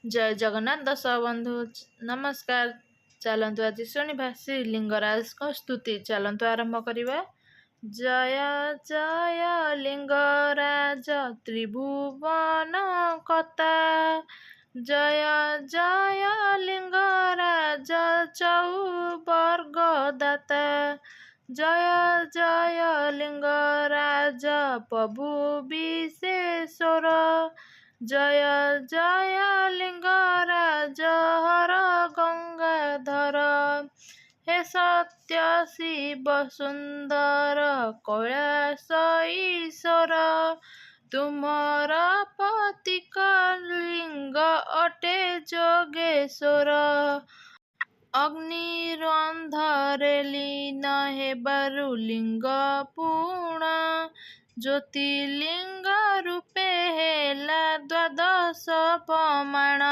जय जगन्नाथ दर्शक बंधु नमस्कार। चलतु आज शुणा श्री लिंगराज को स्तुति। चलतु आरंभ करवा। जय जय लिंगराज त्रिभुवन कता, जय जय लिंगराज चौवर्ग दाता, जय जय लिंगराज प्रभु विशेश्वर, जय जय लिंगराज हर गंगाधर, हे सत्य शिव सुंदर कैलास ईश्वर, तुमर पतिक लिंग अटे जोगेश्वर, अग्निरंधरे लीन हेबारु लिंग पूर्ण, ज्योतिर्लिंग रूपे हेला द्वादश प्रमाण,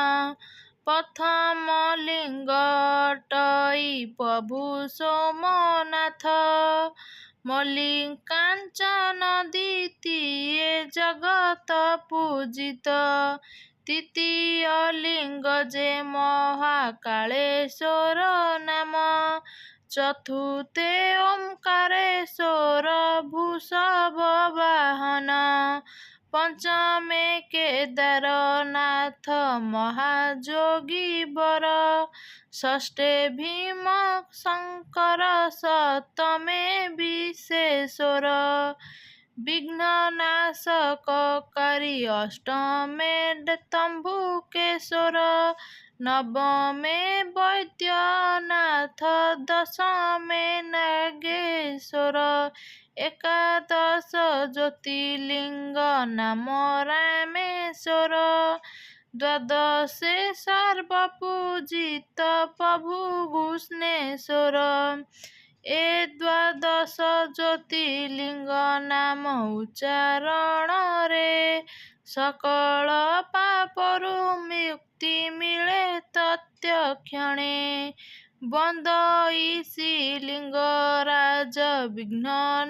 प्रथम लिंग अटई प्रभु सोमनाथ, मल्लिकांचन द्वितीय जगत पूजित, तृतीय लिंग जे महाकालेश्वर नाम, चतुर्थे ओंकारेश्वर भूषभ वाहन, पंचमे केदारनाथ महाजोगीवर, षष्ठे भीम शंकर, सप्तमे विशेश्वर, विघ्ननाशककारी, अष्टमे तंबुकेश्वर, नवमे वैद्यनाथ, दशमे नागेश्वर, एकादश ज्योतिर्लिंग नाम रामेश्वर, द्वादशे सर्वपूजित प्रभु घृष्णेश्वर, ए द्वादश ज्योतिर्लिंग नाम उच्चारण रे, सकल पापरु मुक्ति मिले तत्क्षणे, बंदई लिंगराज विघ्ननाशककारी,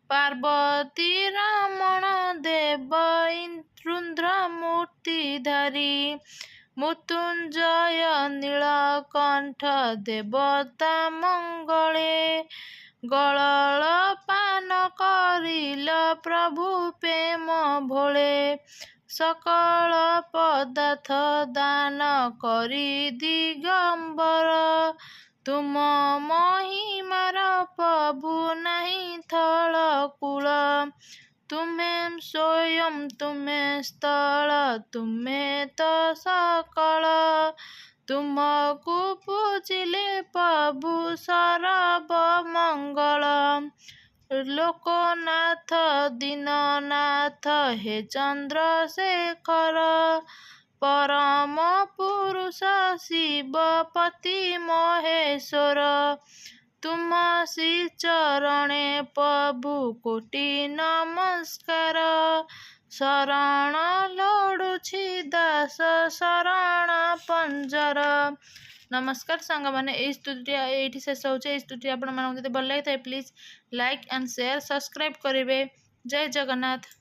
पार्वती रमण देव इंद्र मूर्तिधारी, मृत्युंजय नीलकंठ देवता मंगले, गलल पान करिल प्रभु प्रेम भोले, सकल पदार्थ दान करी दिगंबर, तुम महिमार प्रभु नहीं थल कूल, तुम्हें स्वयं तुम्हें स्थल तुम्हें तो सकल, तुमको पूजिले प्रभु सर्व मंगल, लोकनाथ दीननाथ हे चंद्रशेखर, परम पुरुष शिवपति महेश्वर, तुम श्री चरणे प्रभु कोटि नमस्कार, शरण लोड़ुछि दास शरण पंजर। नमस्कार सांग मैंने ये शेष होचे। स्तुति आपण मानक भल लगी please like and share subscribe करेंगे। जय जगन्नाथ।